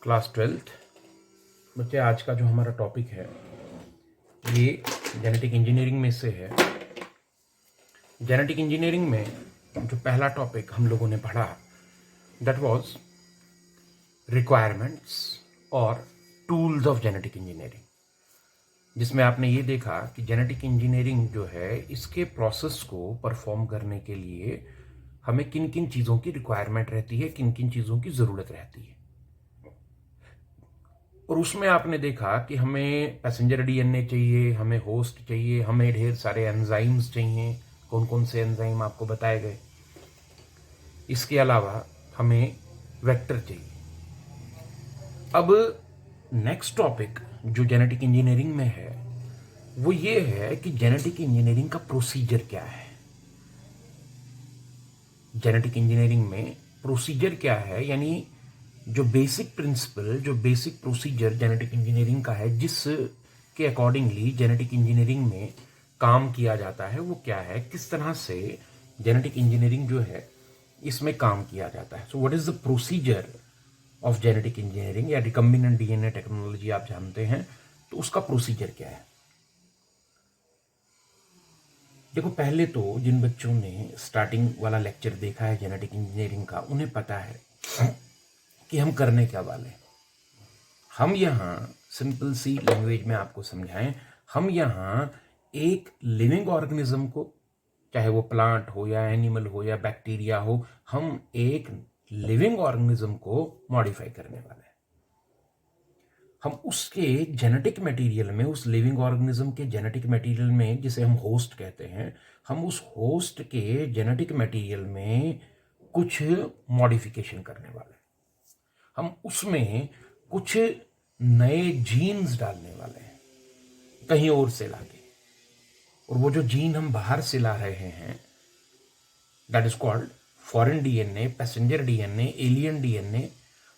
Class 12th बच्चे, आज का जो हमारा टॉपिक है ये जेनेटिक इंजीनियरिंग में से है। जेनेटिक इंजीनियरिंग में जो पहला टॉपिक हम लोगों ने पढ़ा दैट वाज रिक्वायरमेंट्स और टूल्स ऑफ जेनेटिक इंजीनियरिंग, जिसमें आपने ये देखा कि जेनेटिक इंजीनियरिंग जो है इसके प्रोसेस को परफॉर्म करने के लिए हमें किन किन चीज़ों की रिक्वायरमेंट रहती है, किन किन चीज़ों की ज़रूरत रहती है। और उसमें आपने देखा कि हमें पैसेंजर डीएनए चाहिए, हमें होस्ट चाहिए, हमें ढेर सारे एंजाइम्स चाहिए। कौन कौन से एंजाइम आपको बताए गए। इसके अलावा हमें वेक्टर चाहिए। अब नेक्स्ट टॉपिक जो जेनेटिक इंजीनियरिंग में है वो ये है कि जेनेटिक इंजीनियरिंग का प्रोसीजर क्या है। जेनेटिक इंजीनियरिंग में प्रोसीजर क्या है, यानी जो बेसिक प्रिंसिपल, जो बेसिक प्रोसीजर जेनेटिक इंजीनियरिंग का है, जिसके अकॉर्डिंगली जेनेटिक इंजीनियरिंग में काम किया जाता है, वो क्या है, किस तरह से जेनेटिक इंजीनियरिंग जो है इसमें काम किया जाता है। So what is the procedure of genetic engineering, या रिकम्बिनेंट डीएनए टेक्नोलॉजी आप जानते हैं, तो उसका प्रोसीजर क्या है। देखो, पहले तो जिन बच्चों ने स्टार्टिंग वाला लेक्चर देखा है जेनेटिक इंजीनियरिंग का, उन्हें पता है कि हम करने क्या वाले हैं। हम यहाँ सिंपल सी लैंग्वेज में आपको समझाएं, हम यहाँ एक लिविंग ऑर्गेनिज्म को, चाहे वो प्लांट हो या एनिमल हो या बैक्टीरिया हो, हम एक लिविंग ऑर्गेनिज्म को मॉडिफाई करने वाले हैं। हम उसके जेनेटिक मटेरियल में, उस लिविंग ऑर्गेनिज्म के जेनेटिक मटेरियल में, जिसे हम होस्ट कहते हैं, हम उस होस्ट के जेनेटिक मटेरियल में कुछ मॉडिफिकेशन करने वाले हैं। हम उसमें कुछ नए जीन्स डालने वाले हैं कहीं और से लाके, और वो जो जीन हम बाहर से ला रहे हैं that is called foreign DNA, passenger DNA, alien DNA.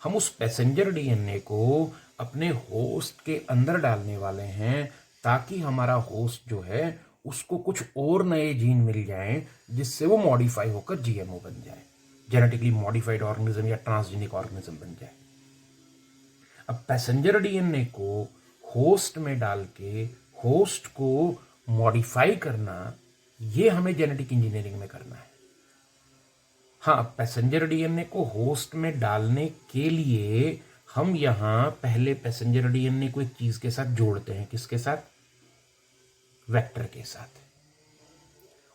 हम उस पैसेंजर डीएनए को अपने होस्ट के अंदर डालने वाले हैं ताकि हमारा होस्ट जो है उसको कुछ और नए जीन मिल जाएं, जिससे वो मॉडिफाई होकर जीएमओ बन जाए, जेनेटिकली मॉडिफाइड ऑर्गेनिज्म या ट्रांसजेनिक ऑर्गेनिज्म बन जाए। अब पैसेंजर डीएनए को होस्ट में डाल के होस्ट को मॉडिफाई करना, ये हमें जेनेटिक इंजीनियरिंग में करना है। हाँ, पैसेंजर डीएनए को होस्ट में डालने के लिए हम यहां पहले पैसेंजर डीएनए को एक चीज के साथ जोड़ते हैं। किसके साथ? वेक्टर के साथ।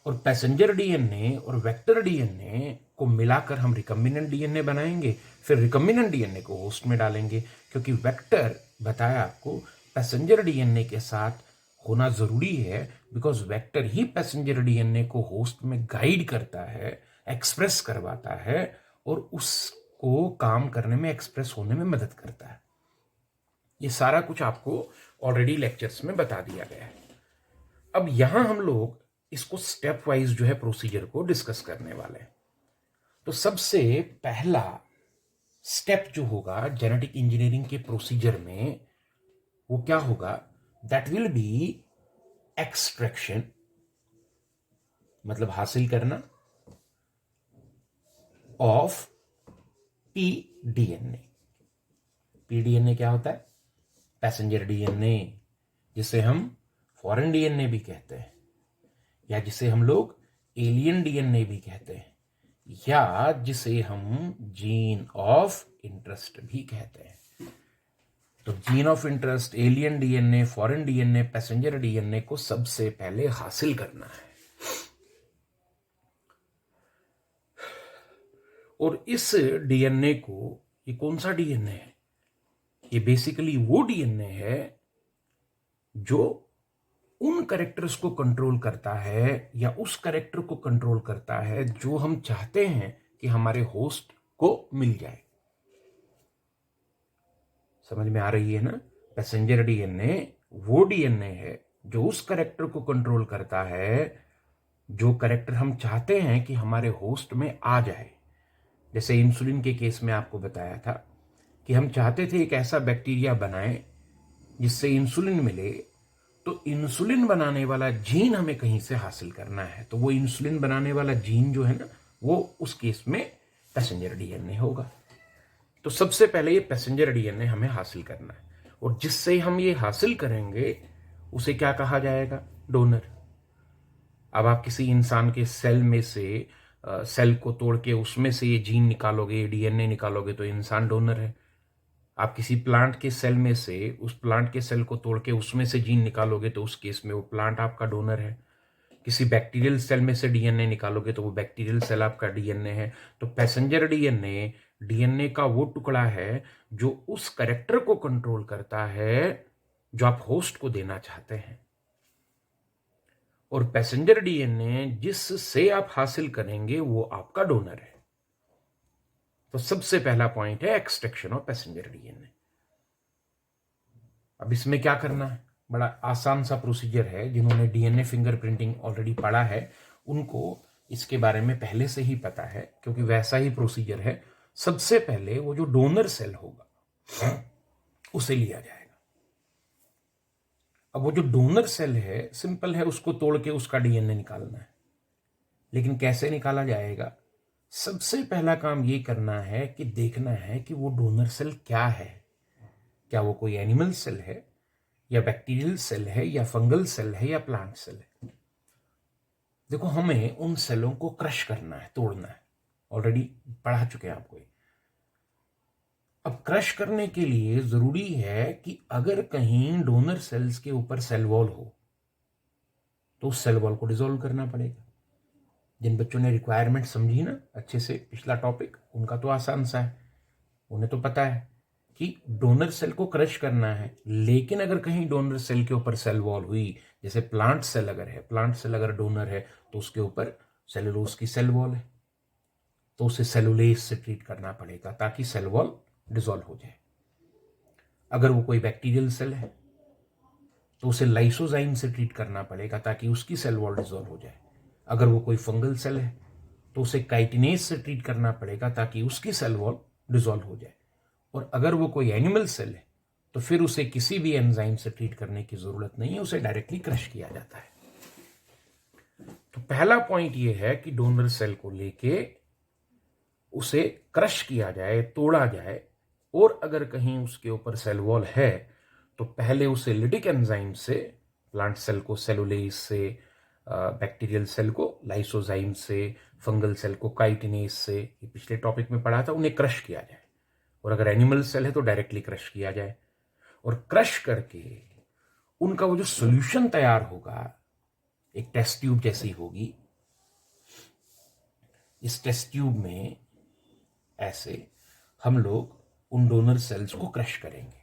और पैसेंजर डीएनए और वेक्टर डीएनए को मिलाकर हम रिकम्बिनेंट डीएनए बनाएंगे, फिर रिकम्बिनेंट डीएनए को होस्ट में डालेंगे, क्योंकि वेक्टर बताया आपको पैसेंजर डीएनए के साथ होना जरूरी है, because vector he passenger DNA को होस्ट में गाइड करता है, एक्सप्रेस करवाता है, और उसको काम करने में, एक्सप्रेस होने में मदद करता है। ये सारा कुछ आपको ऑलरेडी लेक्चर्स में बता दिया गया है। अब यहां हम लोग इसको स्टेप वाइज जो है प्रोसीजर को डिस्कस करने वाले हैं। तो सबसे पहला स्टेप जो होगा जेनेटिक इंजीनियरिंग के प्रोसीजर में, वो क्या होगा? दैट विल बी एक्सट्रैक्शन, मतलब हासिल करना, ऑफ पीडीएनए। पीडीएनए क्या होता है? पैसेंजर डीएनए, जिसे हम फॉरेन डीएनए भी कहते हैं, या जिसे हम लोग एलियन डीएनए भी कहते हैं, या जिसे हम जीन ऑफ इंटरेस्ट भी कहते हैं। तो gene of interest, alien DNA, foreign DNA, passenger DNA को सबसे पहले हासिल करना है। और इस डीएनए को, ये कौन सा डीएनए है? ये बेसिकली वो डीएनए है जो उन कैरेक्टर्स को कंट्रोल करता है, या उस कैरेक्टर को कंट्रोल करता है जो हम चाहते हैं कि हमारे होस्ट को मिल जाए। समझ में आ रही है ना? पैसेंजर डीएनए वो डीएनए है जो उस कैरेक्टर को कंट्रोल करता है, जो कैरेक्टर हम चाहते हैं कि हमारे होस्ट में आ जाए। जैसे इंसुलिन के केस में आपको बताया था कि हम चाहते थे एक ऐसा बैक्टीरिया बनाएं जिससे इंसुलिन मिले, तो इंसुलिन बनाने वाला जीन हमें कहीं से हासिल करना है। तो वो इंसुलिन बनाने वाला जीन जो है ना, वो उस केस में पैसेंजर डीएनए होगा। तो सबसे पहले ये पैसेंजर डीएनए हमें हासिल करना है, और जिससे हम ये हासिल करेंगे उसे क्या कहा जाएगा? डोनर। अब आप किसी इंसान के सेल में से सेल को तोड़ के उसमें से ये जीन निकालोगे, डीएनए निकालोगे, तो इंसान डोनर है। आप किसी प्लांट के सेल में से उस प्लांट के सेल को तोड़ के उसमें से जीन निकालोगे तो उस केस में वो प्लांट आपका डोनर है। किसी बैक्टीरियल सेल में से डीएनए निकालोगे तो वो बैक्टीरियल सेल आपका डीएनए है। तो पैसेंजर डीएनए डीएनए का वो टुकड़ा है जो उस कैरेक्टर को कंट्रोल करता है जो आप होस्ट को देना चाहते हैं। और पैसेंजर डीएनए जिससे आप हासिल करेंगे वो आपका डोनर है। तो सबसे पहला पॉइंट है एक्सट्रैक्शन ऑफ पैसेंजर डीएनए। अब इसमें क्या करना है? बड़ा आसान सा प्रोसीजर है। जिन्होंने डीएनए फिंगरप्रिंटिंग ऑलरेडी पढ़ा है उनको इसके बारे में पहले से ही पता है, क्योंकि वैसा ही प्रोसीजर है। सबसे पहले वो जो डोनर सेल होगा उसे लिया जाएगा। अब वो जो डोनर सेल है सिंपल है, उसको तोड़ के उसका डीएनए निकालना है। लेकिन कैसे निकाला जाएगा? सबसे पहला काम ये करना है कि देखना है कि वो डोनर सेल क्या है। क्या वो कोई एनिमल सेल है, या बैक्टीरियल सेल है, या फंगल सेल है, या प्लांट सेल है? देखो, हमें उन सेलों को क्रश करना है, तोड़ना है। ऑलरेडी पढ़ा चुके हैं आपको। अब क्रश करने के लिए जरूरी है कि अगर कहीं डोनर सेल्स के ऊपर सेल वॉल हो तो उस सेल वॉल को डिसॉल्व करना पड़ेगा। जिन बच्चों ने रिक्वायरमेंट समझी ना अच्छे से पिछला टॉपिक, उनका तो आसान सा है, उन्हें तो पता है कि डोनर सेल को क्रश करना है। लेकिन अगर कहीं डोनर सेल के ऊपर सेल वॉल हुई, जैसे प्लांट सेल अगर है, प्लांट सेल अगर डोनर है तो उसके ऊपर सेलुलोज की सेल वॉल है, तो उसे सेलुलेज से ट्रीट करना पड़ेगा ताकि सेल वॉल डिसॉल्व हो जाए। अगर वो कोई बैक्टीरियल सेल है तो उसे लाइसोजाइम से ट्रीट करना पड़ेगा ताकि उसकी सेल वॉल डिसॉल्व हो जाए। अगर वो कोई फंगल सेल है तो उसे काइटिनेज से ट्रीट करना पड़ेगा ताकि उसकी सेल वॉल डिसॉल्व हो जाए। और अगर वो कोई एनिमल सेल है तो फिर उसे किसी भी एंजाइम से ट्रीट करने की जरूरत नहीं है, उसे डायरेक्टली क्रश किया जाता है। तो पहला पॉइंट ये है कि डोनर सेल को लेके उसे क्रश किया जाए, तोड़ा जाए। और अगर कहीं उसके ऊपर सेल वॉल है तो पहले उसे लिटिक एंजाइम से, प्लांट सेल को सेलुलेज से, बैक्टीरियल सेल को लाइसोजाइम से, फंगल सेल को काइटिनेज से, ये पिछले टॉपिक में पढ़ा था, उन्हें क्रश किया जाए। और अगर एनिमल सेल है तो डायरेक्टली क्रश किया जाए। और क्रश करके उनका वो जो सॉल्यूशन तैयार होगा, एक टेस्ट ट्यूब जैसी होगी। इस टेस्ट ट्यूब में ऐसे हम लोग उन डोनर सेल्स को क्रश करेंगे।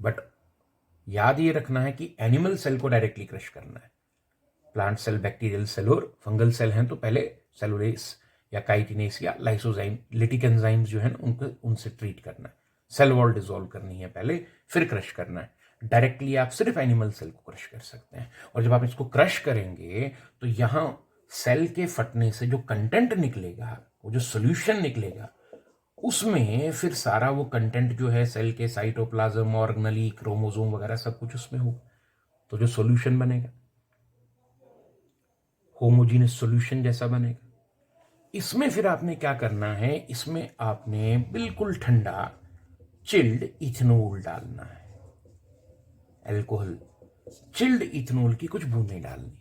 बट याद ये रखना है कि एनिमल सेल को डायरेक्टली क्रश करना है। प्लांट सेल, बैक्टीरियल सेल और फंगल सेल हैं तो पहले सेलुलेस या काइटिनेस या लाइसोजाइम, लिटिक एंजाइम्स जो है ना, उनको उनसे ट्रीट करना है। सेल वॉल डिसॉल्व करनी है पहले, फिर क्रश करना है। डायरेक्टली आप सिर्फ एनिमल सेल को क्रश कर सकते हैं। और जब आप इसको क्रश करेंगे तो यहां सेल के फटने से जो कंटेंट निकलेगा, वो जो सोल्यूशन निकलेगा, उसमें फिर सारा वो कंटेंट जो है सेल के साइटोप्लाज्म, ऑर्गेनली, क्रोमोसोम वगैरह सब कुछ उसमें होगा। तो जो सॉल्यूशन बनेगा होमोजीनियस सॉल्यूशन जैसा बनेगा। इसमें फिर आपने क्या करना है, इसमें आपने बिल्कुल ठंडा चिल्ड इथेनॉल डालना है। अल्कोहल, चिल्ड इथेनॉल की कुछ बूंदें डालनी।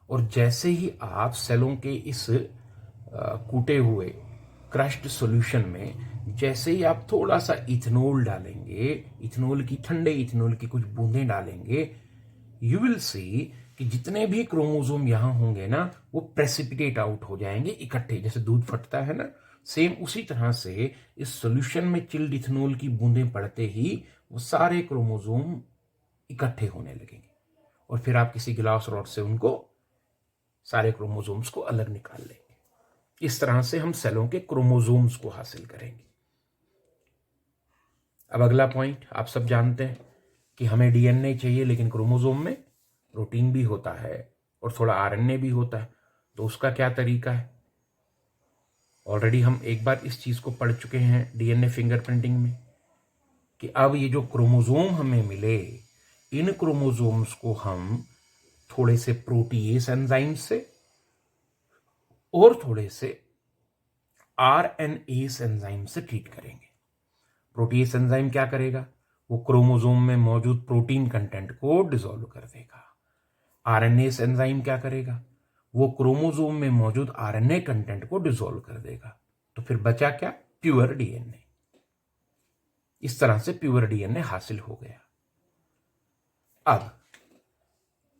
और जैसे ही आप सेलों के इस कूटे हुए क्रश्ड सॉल्यूशन में जैसे ही आप थोड़ा सा इथेनॉल डालेंगे, इथेनॉल की, ठंडे इथेनॉल की कुछ बूंदें डालेंगे, यू विल सी कि जितने भी क्रोमोसोम यहां होंगे ना, वो प्रेसिपिटेट आउट हो जाएंगे इकट्ठे। जैसे दूध फटता है ना, सेम उसी तरह से इस सॉल्यूशन में चिल्ड इथेनॉल की बूंदें पड़ते ही वो सारे क्रोमोसोम इकट्ठे होने लगेंगे। और फिर आप किसी गिलास रॉड से उनको, सारे क्रोमोसोम्स को अलग निकाल लेंगे। इस तरह से हम सेलों के क्रोमोसोम्स को हासिल करेंगे। अब अगला पॉइंट, आप सब जानते हैं कि हमें डीएनए चाहिए, लेकिन क्रोमोसोम में प्रोटीन भी होता है और थोड़ा आरएनए भी होता है। तो उसका क्या तरीका है? ऑलरेडी हम एक बार इस चीज को पढ़ चुके हैं डीएनए फिंगरप्रिंटिंग में, कि अब ये जो क्रोमोसोम हमें मिले, इन क्रोमोसोम्स को हम थोड़े से प्रोटीएस एंजाइम से और थोड़े से आरएनएस एंजाइम से ट्रीट करेंगे। प्रोटीएस एंजाइम क्या करेगा? वो क्रोमोसोम में मौजूद प्रोटीन कंटेंट को डिसॉल्व कर देगा। आरएनएस एंजाइम क्या करेगा? वो क्रोमोसोम में मौजूद आरएनए कंटेंट को डिसॉल्व कर देगा। तो फिर बचा क्या? Pure DNA. इस तरह से प्योर डीएनए हासिल हो गया। अब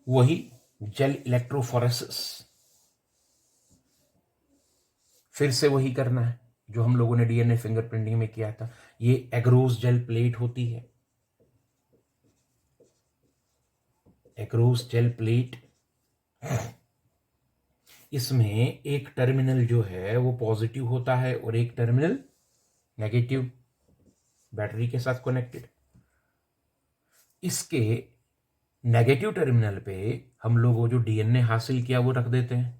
वही जेल इलेक्ट्रोफोरेसिस फिर से वही करना है जो हम लोगों ने डीएनए फिंगरप्रिंटिंग में किया था। ये एग्रोस जेल प्लेट होती है। एग्रोस जेल प्लेट, इसमें एक टर्मिनल जो है वो पॉजिटिव होता है और एक टर्मिनल नेगेटिव, बैटरी के साथ कनेक्टेड। इसके नेगेटिव टर्मिनल पे हम लोग वो जो डीएनए हासिल किया वो रख देते हैं।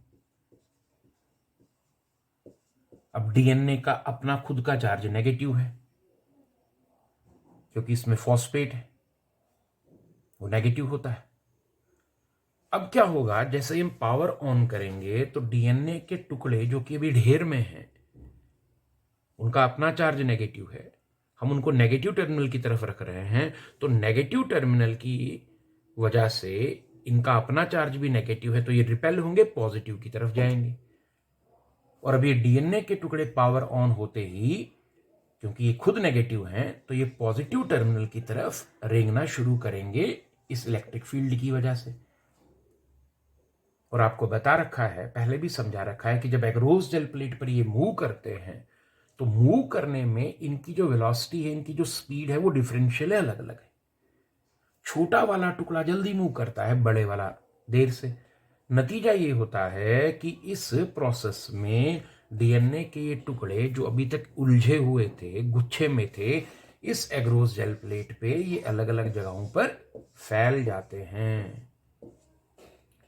अब डीएनए का अपना खुद का चार्ज नेगेटिव है क्योंकि इसमें फॉस्फेट है, वो नेगेटिव होता है। अब क्या होगा, जैसे ही हम पावर ऑन करेंगे तो डीएनए के टुकड़े जो कि अभी ढेर में हैं, उनका अपना चार्ज नेगेटिव है, हम उनको नेगेटिव टर्मिनल की तरफ रख रहे हैं, तो नेगेटिव टर्मिनल की वजह से इनका अपना चार्ज भी नेगेटिव है, तो ये रिपेल होंगे, पॉजिटिव की तरफ जाएंगे। और अब ये डीएनए के टुकड़े पावर ऑन होते ही, क्योंकि ये खुद नेगेटिव हैं, तो ये पॉजिटिव टर्मिनल की तरफ रेंगना शुरू करेंगे इस इलेक्ट्रिक फील्ड की वजह से। और आपको बता रखा है, पहले भी समझा रखा है कि जब एग्रोस जेल प्लेट पर ये मूव करते हैं तो मूव करने में इनकी जो वेलोसिटी है, इनकी जो स्पीड है, वो डिफरेंशियल है, अलग अलग है। छोटा वाला टुकड़ा जल्दी मूव करता है, बड़े वाला देर से। नतीजा ये होता है कि इस प्रोसेस में डीएनए के ये टुकड़े जो अभी तक उलझे हुए थे, गुच्छे में थे, इस एग्रोस जेल प्लेट पे ये अलग अलग जगहों पर फैल जाते हैं।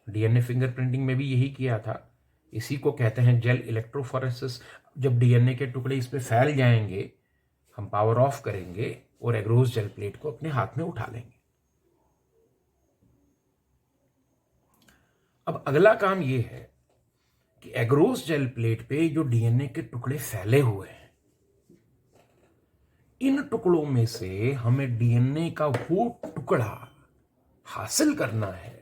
डीएनए फिंगरप्रिंटिंग में भी यही किया था, इसी को कहते हैं जेल इलेक्ट्रोफोरेसिस। जब डीएनए के टुकड़े इस पे फैल जाएंगे, हम पावर ऑफ करेंगे और एग्रोस जेल प्लेट को अपने हाथ में उठा लेंगे। अब अगला काम ये है कि एग्रोस जेल प्लेट पे जो डीएनए के टुकड़े फैले हुए हैं, इन टुकड़ों में से हमें डीएनए का वो टुकड़ा हासिल करना है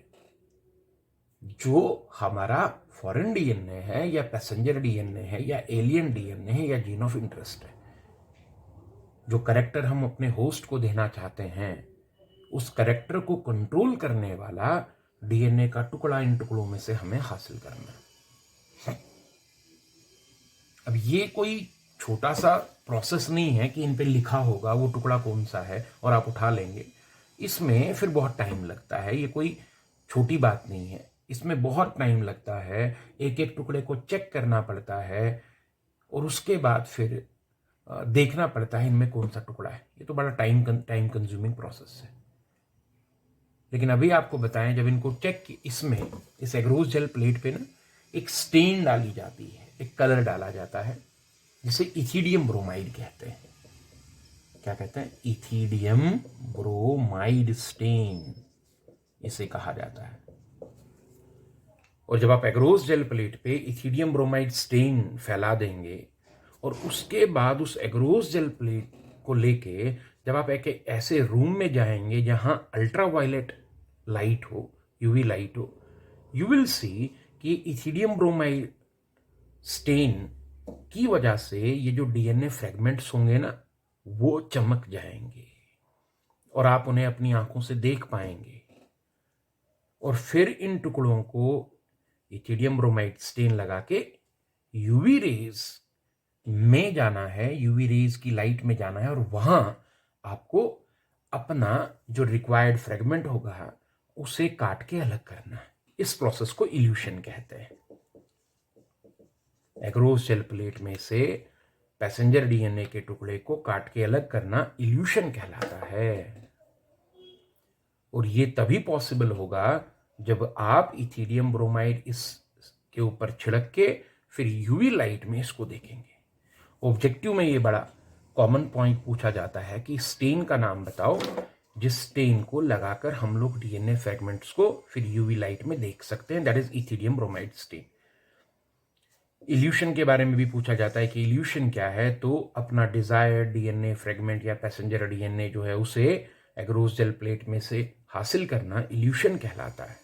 जो हमारा फॉरेन डीएनए है या पैसेंजर डीएनए है या एलियन डीएनए है या जीन ऑफ इंटरेस्ट है। जो कैरेक्टर हम अपने होस्ट को देना चाहते हैं, उस कैरेक्टर को कंट्रोल करने वाला डीएनए का टुकड़ा इन टुकड़ों में से हमें हासिल करना है। अब ये कोई छोटा सा प्रोसेस नहीं है कि इन पे लिखा होगा वो टुकड़ा कौन सा है और आप उठा लेंगे। इसमें फिर बहुत टाइम लगता है, ये कोई छोटी बात नहीं है। इसमें बहुत टाइम लगता है, एक एक टुकड़े को चेक करना पड़ता है और उसके बाद फिर देखना पड़ता है इनमें कौन सा टुकड़ा है। ये तो बड़ा टाइम कंज्यूमिंग प्रोसेस है। लेकिन अभी आपको बताएं, जब इनको चेक इसमें इस एग्रोस जेल प्लेट पे ना एक स्टेन डाली जाती है, एक कलर डाला जाता है जिसे इथिडियम ब्रोमाइड कहते हैं। क्या कहते हैं? इथिडियम ब्रोमाइड स्टेन इसे कहा जाता है। और जब आप एग्रोस जेल प्लेट पे इथिडियम ब्रोमाइड स्टेन फैला देंगे और उसके बाद उस एग्रोस जेल प्लेट को लेके जब आप एक ऐसे रूम में जाएंगे जहां अल्ट्रावायलेट लाइट हो, यूवी लाइट हो, यू विल सी कि इथिडियम ब्रोमाइड स्टेन की वजह से ये जो डीएनए फ्रेगमेंट्स होंगे ना, वो चमक जाएंगे और आप उन्हें अपनी आंखों से देख पाएंगे। और फिर इन टुकड़ों को इथिडियम ब्रोमाइड स्टेन लगा के यूवी रेज में जाना है, यूवी रेज की लाइट में जाना है और वहां आपको अपना जो रिक्वायर्ड फ्रेगमेंट होगा उसे काट के अलग करना है। इस प्रोसेस को इल्यूशन कहते हैं। एग्रोस जेल प्लेट में से पैसेंजर डीएनए के टुकड़े को काट के अलग करना इल्यूशन कहलाता है। और ये तभी पॉसिबल होगा जब आप इथिडियम ब्रोमाइड इस के ऊपर छिड़क के फिर यूवी लाइट में इसको देखेंगे। ऑब्जेक्टिव में ये बड़ा कॉमन पॉइंट पूछा जाता है कि स्टेन का नाम बताओ जिस स्टेन को लगाकर हम लोग डीएनए फ्रेगमेंट्स को फिर यूवी लाइट में देख सकते हैं। That is ethidium bromide stain. Elution के बारे में भी पूछा जाता है कि इल्यूशन क्या है, तो अपना डिजायर्ड डीएनए फ्रेगमेंट या पैसेंजर डीएनए जो है उसे एगरोस जेल प्लेट में से हासिल करना इल्यूशन कहलाता है।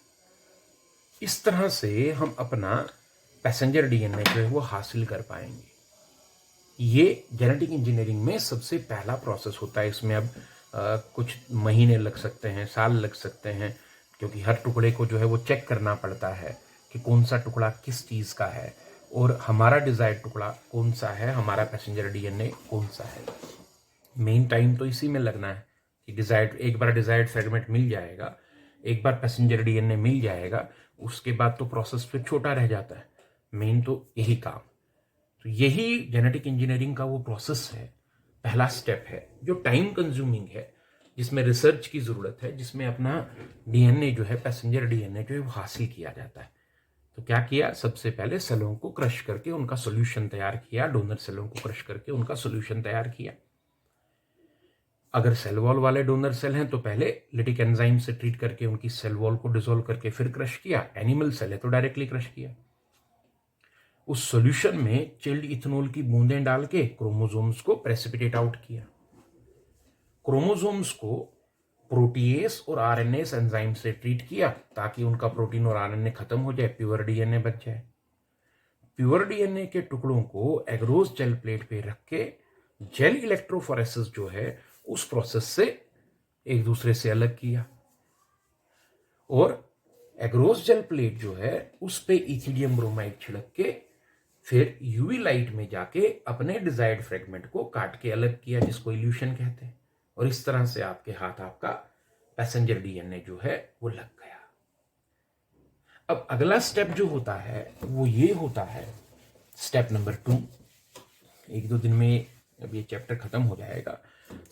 इस तरह से हम अपना पैसेंजर डीएनए जो है वो हासिल कर पाएंगे। ये जेनेटिक इंजीनियरिंग में सबसे पहला प्रोसेस होता है। इसमें अब कुछ महीने लग सकते हैं, साल लग सकते हैं, क्योंकि हर टुकड़े को जो है वो चेक करना पड़ता है कि कौन सा टुकड़ा किस चीज़ का है और हमारा डिजायर्ड टुकड़ा कौन सा है, हमारा पैसेंजर डीएनए कौन सा है। मेन टाइम तो इसी में लगना है कि एक बार डिजायर्ड फ्रेगमेंट मिल जाएगा, एक बार पैसेंजर डीएनए मिल जाएगा, उसके बाद तो प्रोसेस फिर छोटा रह जाता है। मेन तो यही काम, तो यही जेनेटिक इंजीनियरिंग का वो प्रोसेस है, पहला स्टेप है जो टाइम कंज्यूमिंग है, जिसमें रिसर्च की जरूरत है, जिसमें अपना डीएनए जो है, पैसेंजर डीएनए जो है वो हासिल किया जाता है। तो क्या किया, सबसे पहले सेलों को क्रश करके उनका सॉल्यूशन तैयार किया, डोनर सेलों को क्रश करके उनका सॉल्यूशन तैयार किया। अगर सेल वॉल वाले डोनर सेल हैं तो पहले लिटिक एंजाइम से ट्रीट करके उनकी सेल वॉल को डिसॉल्व करके फिर क्रश किया। एनिमल सेल है तो डायरेक्टली क्रश किया। उस सॉल्यूशन में चिल्ड इथेनॉल की बूंदें डाल के क्रोमोसोम्स को प्रेसिपिटेट आउट किया। क्रोमोसोम्स को प्रोटीएस और आरएनएस एंजाइम से ट्रीट किया ताकि उनका प्रोटीन और आरएनए खत्म हो जाए, प्योर डीएनए बच जाए। प्योर डीएनए के टुकड़ों को एगरोस जेल प्लेट पे रख के जेल इलेक्ट्रोफोरेसिस जो है उस प्रोसेस से एक दूसरे से अलग किया और एगरोस जेल प्लेट जो है उस पे इथिडियम ब्रोमाइड छिड़क के फिर यूवी लाइट में जाके अपने डिजायर्ड फ्रेगमेंट को काट के अलग किया, जिसको इल्यूशन कहते हैं। और इस तरह से आपके हाथ आपका पैसेंजर डीएनए जो है वो लग गया। अब अगला स्टेप जो होता है वो ये होता है, स्टेप नंबर 2। 1-2 दिन में अब ये चैप्टर खत्म हो जाएगा।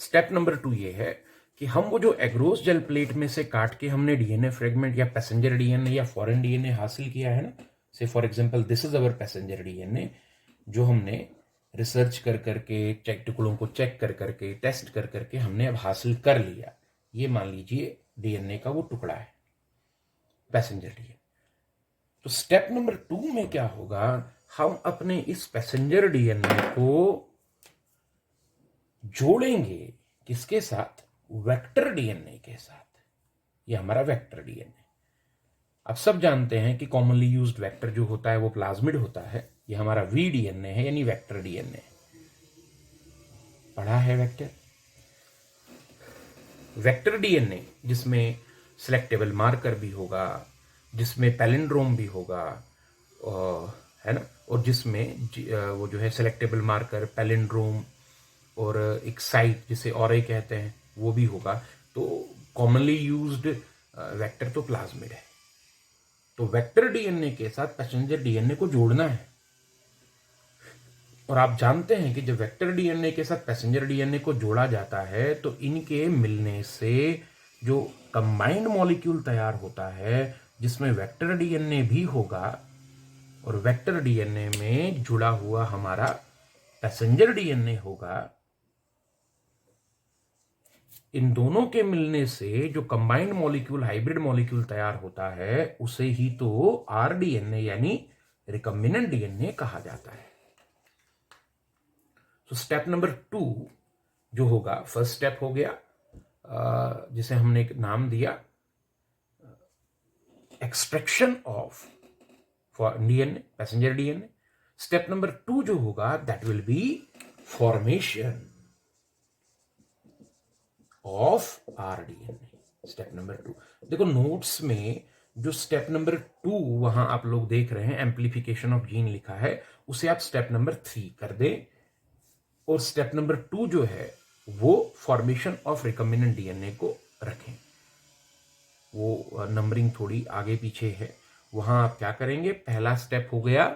स्टेप नंबर 2 ये है कि हम वो जो एगरोस जेल प्लेट में से काट के हमने डीएनए फ्रेगमेंट या पैसेंजर डीएनए या फॉरेन डीएनए हासिल किया है ना, से for example this is our passenger DNA, जो हमने रिसर्च कर करके टुकड़ों को चेक कर करके टेस्ट कर करके हमने अब हासिल कर लिया। ये मान लीजिए डीएनए का वो टुकड़ा है, पैसेंजर डीएनए। तो स्टेप नंबर 2 में क्या होगा, हम अपने इस पैसेंजर डीएनए को जोड़ेंगे किसके साथ, वेक्टर डीएनए के साथ। ये हमारा वेक्टर डीएनए। अब सब जानते हैं कि कॉमनली यूज्ड वेक्टर जो होता है वो प्लाज्मिड होता है। ये हमारा वी डीएनए है, यानी वेक्टर डीएनए। पढ़ा है वेक्टर। वेक्टर डीएनए जिसमें सिलेक्टेबल मार्कर भी होगा, जिसमें पैलिंड्रोम भी होगा, है ना, और जिसमें वो जो है सिलेक्टेबल मार्कर, पैलिंड्रोम और एक साइट जिसे ऑरे कहते हैं वो भी होगा। तो कॉमनली यूज्ड वेक्टर तो प्लाज्मिड है। तो वेक्टर डीएनए के साथ पैसेंजर डीएनए को जोड़ना है। और आप जानते हैं कि जब वेक्टर डीएनए के साथ पैसेंजर डीएनए को जोड़ा जाता है तो इनके मिलने से जो कंबाइंड मॉलिक्यूल तैयार होता है, जिसमें वेक्टर डीएनए भी होगा और वेक्टर डीएनए में जुड़ा हुआ हमारा पैसेंजर डीएनए होगा, इन दोनों के मिलने से जो कंबाइंड मॉलिक्यूल, हाइब्रिड मॉलिक्यूल तैयार होता है, उसे ही तो आरडीएनए यानी रिकम्बिनेंट डीएनए कहा जाता है। तो स्टेप नंबर 2 जो होगा, फर्स्ट स्टेप हो गया जिसे हमने एक नाम दिया extraction of DNA, passenger DNA. Step number 2 जो होगा that will B formation of rDNA. Step number 2 देखो नोट्स में जो स्टेप नंबर 2 वहां आप लोग देख रहे हैं, एम्प्लीफिकेशन ऑफ जीन लिखा है, उसे आप स्टेप नंबर 3 कर दें और स्टेप नंबर 2 जो है वो फॉर्मेशन ऑफ रिकम्बिनेंट डीएनए को रखें। वो नंबरिंग थोड़ी आगे पीछे है, वहां आप क्या करेंगे, पहला स्टेप हो गया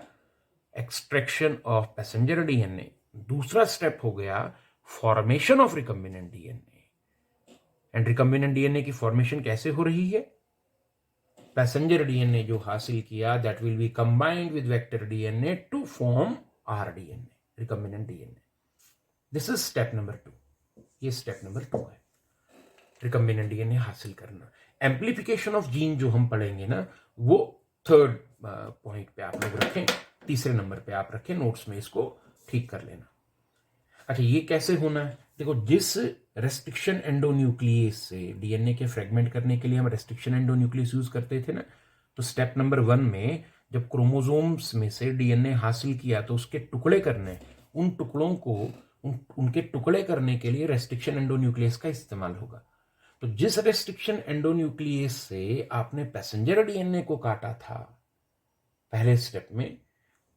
एक्सट्रैक्शन ऑफ पैसेंजर डीएनए, दूसरा स्टेप हो गया formation of recombinant DNA. And recombinant DNA की फॉर्मेशन कैसे हो रही है, पैसेंजर डीएनए जो हासिल किया that will be combined with vector DNA to form rDNA, recombinant DNA. This is step number 2। ये स्टेप नंबर 2 है, रिकम्बिनेंट डीएनए हासिल करना। एम्प्लीफिकेशन ऑफ जीन जो हम पढ़ेंगे ना, वो थर्ड पॉइंट पे आप लोग रखें, तीसरे नंबर पे आप रखें, नोट्स में इसको ठीक कर लेना। अच्छा, ये कैसे होना है? देखो, जिस रेस्ट्रिक्शन एंडोन्यूक्लियस से डीएनए के फ्रेगमेंट करने के लिए हम रेस्ट्रिक्शन एंडोन्यूक्लियस यूज करते थे ना, तो स्टेप नंबर 1 में जब क्रोमोसोम्स में से डीएनए हासिल किया तो उसके टुकड़े करने, उन टुकड़ों को उनके टुकड़े करने के लिए रेस्ट्रिक्शन एंडोन्यूक्लियस का इस्तेमाल होगा। तो जिस रेस्ट्रिक्शन एंडोन्यूक्लियस से आपने पैसेंजर डीएनए को काटा था पहले स्टेप में,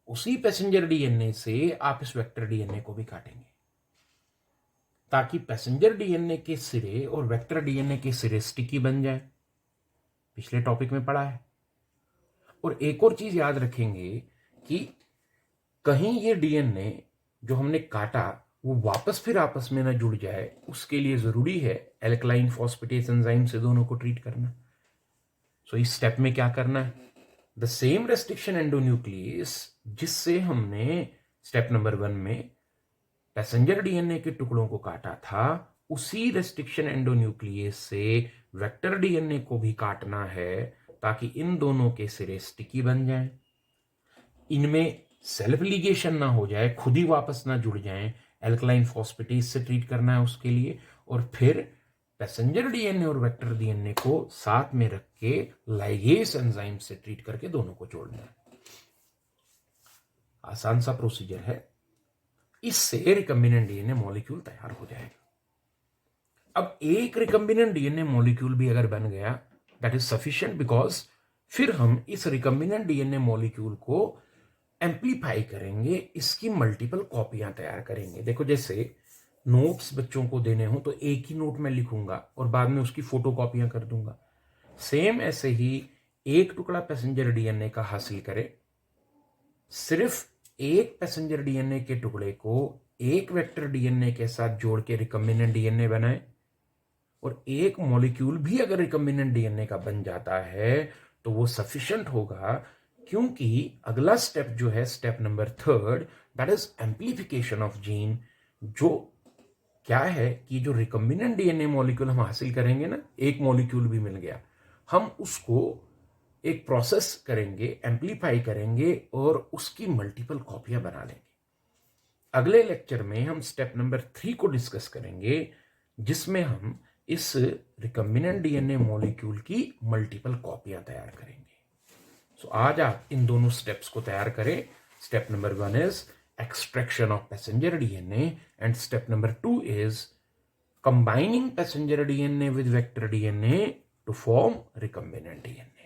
उसी पैसेंजर डीएनए से आप इस वेक्टर डीएनए को भी काटेंगे, ताकि पैसेंजर डीएनए के सिरे और वेक्टर डीएनए के सिरे स्टिकी बन जाए। पिछले टॉपिक में पढ़ा है। और एक और चीज याद रखेंगे कि कहीं ये डीएनए जो हमने काटा वो वापस फिर आपस में ना जुड़ जाए, उसके लिए जरूरी है एल्कलाइन फॉस्फेटेज एंजाइम से दोनों को ट्रीट करना। सो इस स्टेप में क्या करना है? द सेम रेस्ट्रिक्शन एंडोन्यूक्लियस जिससे हमने स्टेप नंबर 1 में पैसेंजर डीएनए के टुकड़ों को काटा था, उसी रेस्ट्रिक्शन एंडोन्यूक्लियस से वेक्टर डीएनए को भी काटना है, ताकि इन दोनों के सिरे स्टिकी बन जाएं, इनमें सेल्फ लिगेशन ना हो जाए, खुद ही वापस ना जुड़ जाएं। एल्कलाइन फॉस्फेटेज से ट्रीट करना है उसके लिए, और फिर पैसेंजर डीएनए और वेक्टर डीएनए को साथ में रख के लाइगेस एंजाइम से ट्रीट करके दोनों को जोड़ना है। आसान सा प्रोसीजर है। इससे रिकम्बिनेंट डीएनए मॉलिक्यूल तैयार हो जाएगा। अब एक रिकम्बिनेंट डीएनए मॉलिक्यूल भी अगर बन गया, दैट इज सफिशिएंट, बिकॉज फिर हम इस रिकम्बिनेंट डीएनए मॉलिक्यूल को एम्पलीफाई करेंगे, इसकी मल्टीपल कॉपियां तैयार करेंगे। देखो, जैसे नोट्स बच्चों को देने हो तो एक ही नोट में लिखूंगा और बाद में उसकी फोटो कॉपियां कर दूंगा। सेम ऐसे ही एक टुकड़ा पैसेंजर डीएनए का हासिल करें, सिर्फ एक पैसेंजर डीएनए के टुकड़े को एक वेक्टर डीएनए के साथ जोड़ के रिकम्बिनेंट डीएनए बनाए, और एक मॉलिक्यूल भी अगर रिकम्बिनेंट डीएनए का बन जाता है तो वो सफिशिएंट होगा, क्योंकि अगला स्टेप जो है, step number 3, that is amplification of gene. जो क्या है कि जो रिकम्बिनेंट डीएनए मॉलिक्यूल हम हासिल करेंगे ना, एक मॉलिक्यूल भी मिल गया, हम उसको एक प्रोसेस करेंगे, एम्प्लीफाई करेंगे और उसकी मल्टीपल कॉपियां बना लेंगे। अगले लेक्चर में हम स्टेप नंबर 3 को डिस्कस करेंगे, जिसमें हम इस रिकम्बिनेंट डीएनए मॉलिक्यूल की मल्टीपल कॉपियां तैयार करेंगे। सो आज आप इन दोनों स्टेप्स को तैयार करें। Step number 1 is extraction of passenger DNA, and step number 2 is combining passenger DNA with vector DNA to form recombinant DNA.